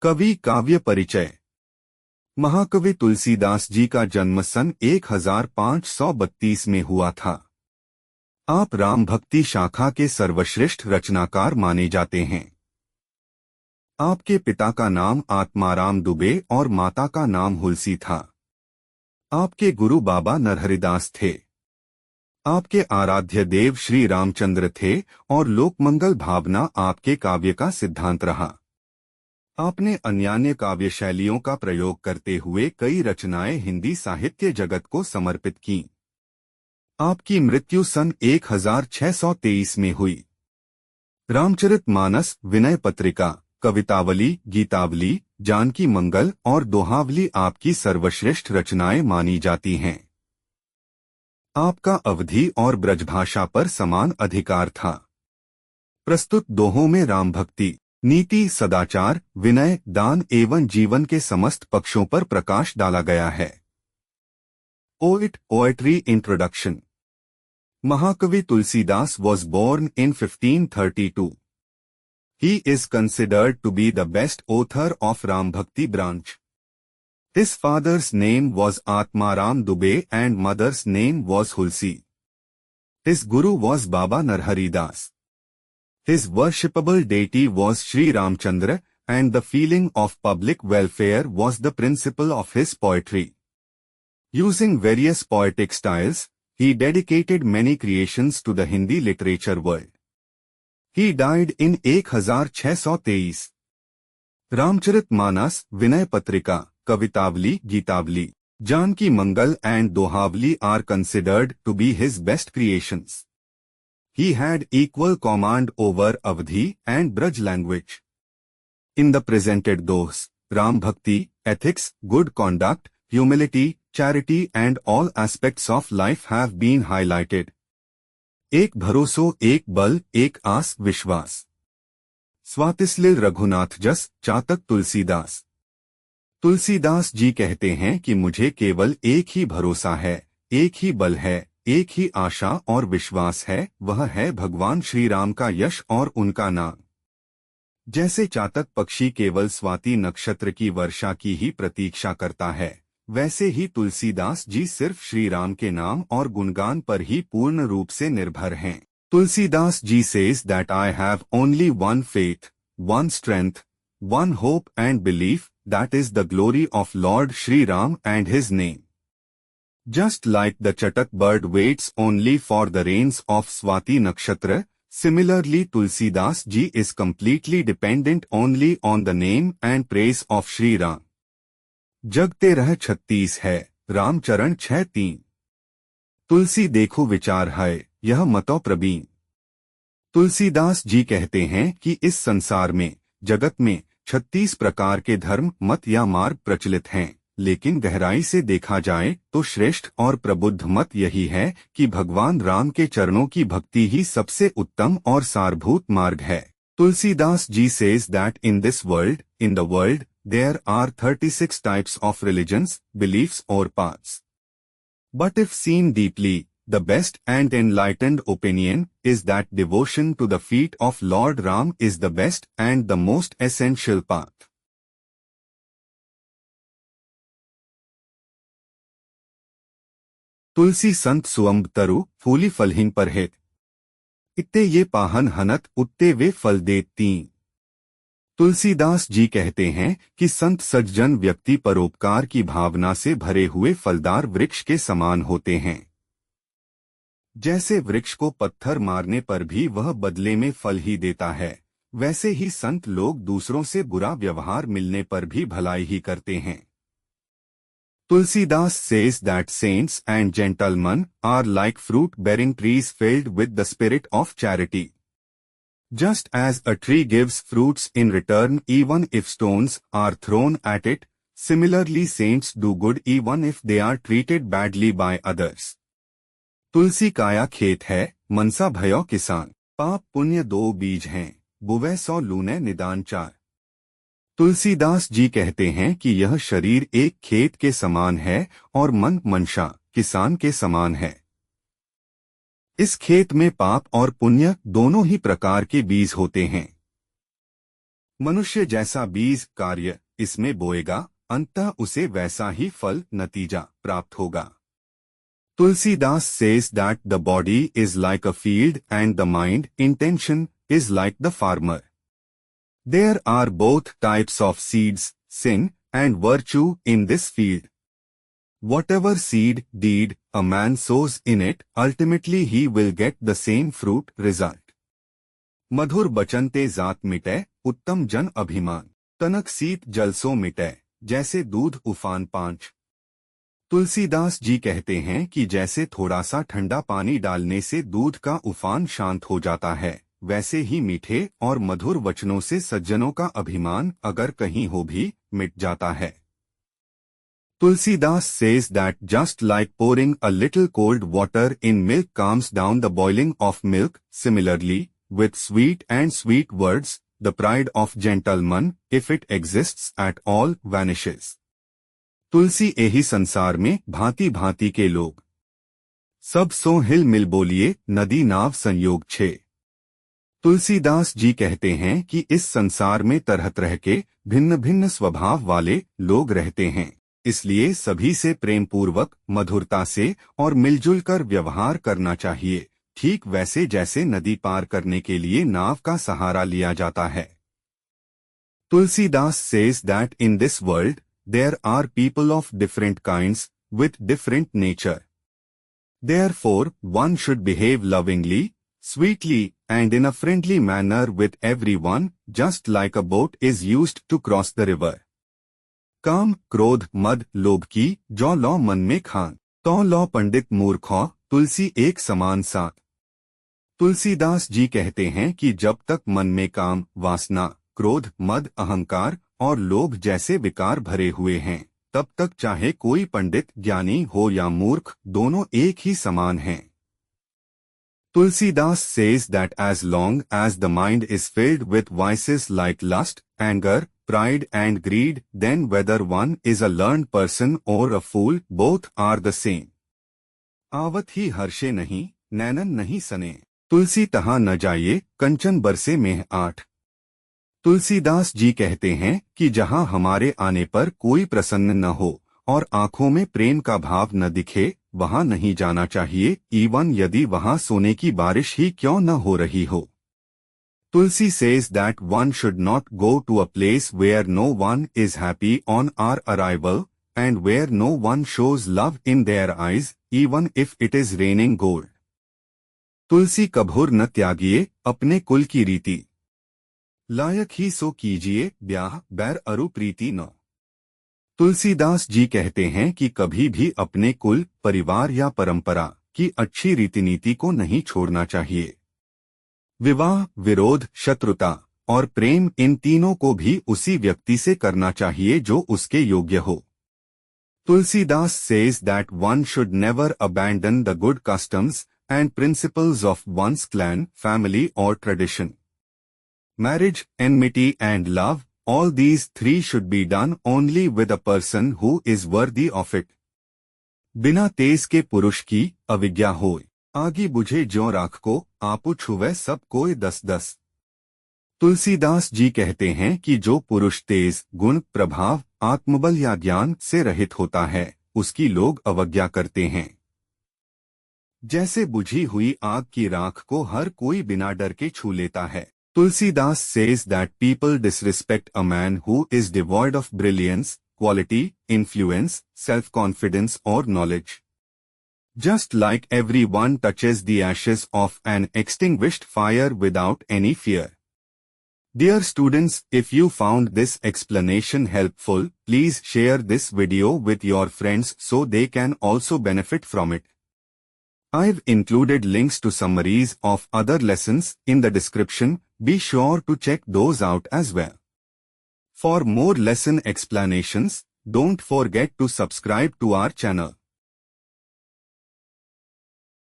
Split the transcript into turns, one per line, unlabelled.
कवि काव्य परिचय। महाकवि तुलसीदास जी का जन्म सन 1532 में हुआ था। आप राम भक्ति शाखा के सर्वश्रेष्ठ रचनाकार माने जाते हैं। आपके पिता का नाम आत्माराम दुबे और माता का नाम हुलसी था। आपके गुरु बाबा नरहरिदास थे। आपके आराध्य देव श्री रामचंद्र थे और लोकमंगल भावना आपके काव्य का सिद्धांत रहा। आपने अन्यान्य काव्य शैलियों का प्रयोग करते हुए कई रचनाएं हिंदी साहित्य जगत को समर्पित की। आपकी मृत्यु सन 1623 में हुई। रामचरितमानस, विनय पत्रिका, कवितावली, गीतावली, जानकी मंगल और दोहावली आपकी सर्वश्रेष्ठ रचनाएं मानी जाती हैं। आपका अवधी और ब्रजभाषा पर समान अधिकार था। प्रस्तुत दोहों में राम भक्ति, नीति, सदाचार, विनय, दान एवं जीवन के समस्त पक्षों पर प्रकाश डाला गया है। Poetry introduction. महाकवि Tulsidas was born in 1532. He is considered to be the best author of Ram Bhakti branch. His father's name was Atmaram Dubey and mother's name was Hulsi. His guru was Baba Narharidas. His worshipable deity was Sri Ramchandra, and the feeling of public welfare was the principle of his poetry. Using various poetic styles, he dedicated many creations to the Hindi literature world. He died in 1623. Ramcharitmanas, Vinay Patrika, Kavitavli, Geetavli, Janki Mangal and Dohavli are considered to be his best creations. He had equal command over Avadhi and Braj language. In the presented dohas, Ram Bhakti, ethics, good conduct, humility, charity and all aspects of life have been highlighted. एक भरोसो, एक बल, एक आस विश्वास। स्वातिसलिल रघुनाथ जस, चातक तुलसीदास। तुलसीदास जी कहते हैं कि मुझे केवल एक ही भरोसा है, एक ही बल है, एक ही आशा और विश्वास है, वह है भगवान श्री राम का यश और उनका नाम। जैसे चातक पक्षी केवल स्वाति नक्षत्र की वर्षा की ही प्रतीक्षा करता है, वैसे ही तुलसीदास जी सिर्फ श्री राम के नाम और गुणगान पर ही पूर्ण रूप से निर्भर हैं। Tulsidas ji says that I have only one faith, one strength, one hope and belief, that is the glory of Lord Shri Ram and his name. Just like the chatak bird waits only for the rains of Swati Nakshatra, similarly Tulsidas ji is completely dependent only on the name and praise of Shri Ram. जगते रह 36 है, राम चरण 6-3। तुलसी देखो विचार है, यह मतो प्रवीण। तुलसीदास जी कहते हैं कि इस संसार में, जगत में 36 प्रकार के धर्म, मत या मार्ग प्रचलित हैं, लेकिन गहराई से देखा जाए तो श्रेष्ठ और प्रबुद्ध मत यही है कि भगवान राम के चरणों की भक्ति ही सबसे उत्तम और सारभूत मार्ग है। Tulsidas ji says that in this world, in the world, there are 36 types of religions, beliefs or paths. But if seen deeply, the best and enlightened opinion is that devotion to the feet of Lord Ram is the best and the most essential path. तुलसी संत सुअंब तरु, फूली फलहीन परहेत। इत्ते ये पाहन हनत, उत्ते वे फल देत तीन। तुलसीदास जी कहते हैं कि संत सज्जन व्यक्ति परोपकार की भावना से भरे हुए फलदार वृक्ष के समान होते हैं। जैसे वृक्ष को पत्थर मारने पर भी वह बदले में फल ही देता है, वैसे ही संत लोग दूसरों से बुरा व्यवहार मिलने पर भी भलाई ही करते हैं। Tulsidas says that saints and gentlemen are like fruit-bearing trees filled with the spirit of charity. Just as a tree gives fruits in return even if stones are thrown at it, similarly saints do good even if they are treated badly by others. तुलसी काया खेत है, मनसा भयो किसान। पाप पुण्य दो बीज हैं, बुवे 100 लूने निदान 4। तुलसीदास जी कहते हैं कि यह शरीर एक खेत के समान है और मन मनशा किसान के समान है। इस खेत में पाप और पुण्य दोनों ही प्रकार के बीज होते हैं। मनुष्य जैसा बीज कार्य इसमें बोएगा, अंततः उसे वैसा ही फल नतीजा प्राप्त होगा। Tulsidas says that the body is like a field and the mind, intention, is like the farmer. There are both types of seeds, sin and virtue in this field. Whatever seed, deed, a man sows in it, ultimately he will get the same fruit result. मधुर बचन ते जात मिटै, उत्तम जन अभिमान, तनक सीत जलसो मिटै, जैसे दूध उफान पांच। तुलसीदास जी कहते हैं कि जैसे थोड़ा सा ठंडा पानी डालने से दूध का उफान शांत हो जाता है, वैसे ही मीठे और मधुर वचनों से सज्जनों का अभिमान अगर कहीं हो भी मिट जाता है। Tulsidas says that just like pouring a little cold water in milk calms down the boiling of milk, similarly, with sweet and sweet words, the pride of gentleman, if it exists at all, vanishes. तुलसी एही संसार में भांति भांति के लोग, सब सो हिल मिल बोलिए, नदी नाव संयोग छे। तुलसीदास जी कहते हैं कि इस संसार में तरह तरह के भिन्न भिन्न स्वभाव वाले लोग रहते हैं, इसलिए सभी से प्रेम पूर्वक, मधुरता से और मिलजुल कर व्यवहार करना चाहिए, ठीक वैसे जैसे नदी पार करने के लिए नाव का सहारा लिया जाता है। Tulsidas says that in this world there are people of different kinds with different nature. Therefore, one should behave lovingly, sweetly, and in a friendly manner with everyone, just like a boat is used to cross the river. काम, क्रोध, मद, लोभ की जो लौ मन में खान, तो लौ पंडित मूर्खों, तुलसी एक समान साथ। तुलसीदास जी कहते हैं कि जब तक मन में काम, वासना, क्रोध, मद, अहंकार और लोभ जैसे विकार भरे हुए हैं, तब तक चाहे कोई पंडित, ज्ञानी हो या मूर्ख, दोनों एक ही समान हैं। Tulsidas says that as long as the mind is filled with vices like lust, anger, pride and greed, then whether one is a learned person or a fool, both are the same. आवत ही Hershey नहीं, नैनन नहीं सने, तुलसी तहाँ न जाइए, कंचन बरसे मेह आठ। तुलसीदास जी कहते हैं कि जहाँ हमारे आने पर कोई प्रसन्न न हो और आंखों में प्रेम का भाव न दिखे, वहाँ नहीं जाना चाहिए, इवन यदि वहाँ सोने की बारिश ही क्यों न हो रही हो। Tulsi says that one should not go to a place where no one is happy on our arrival, and where no one shows love in their eyes, even if it is raining gold. तुलसी कभुर न त्यागिए अपने कुल की रीति, लायक ही सो कीजिए ब्याह बैर अरु प्रीति न। तुलसीदास जी कहते हैं कि कभी भी अपने कुल, परिवार या परंपरा की अच्छी रीति नीति को नहीं छोड़ना चाहिए। विवाह, विरोध, शत्रुता और प्रेम, इन तीनों को भी उसी व्यक्ति से करना चाहिए जो उसके योग्य हो। Tulsidas says that one should never abandon the good customs and principles of one's clan, family or tradition. Marriage, enmity and love, all these three should be done only with a person who is worthy of it. बिना तेज के पुरुष की अविज्ञा होय, आगी बुझे ज्यों राख को, आपु छुवे सब कोई दस दस। तुलसीदास जी कहते हैं कि जो पुरुष तेज, गुण, प्रभाव, आत्मबल या ज्ञान से रहित होता है, उसकी लोग अवज्ञा करते हैं। जैसे बुझी हुई आग की राख को हर कोई बिना डर के छू लेता है। Tulsidas says that people disrespect a man who is devoid of brilliance, quality, influence, self-confidence or knowledge. Just like everyone touches the ashes of an extinguished fire without any fear. Dear students, if you found this explanation helpful, please share this video with your friends so they can also benefit from it. I've included links to summaries of other lessons in the description. Be sure to check those out as well. For more lesson explanations, don't forget to subscribe to our channel.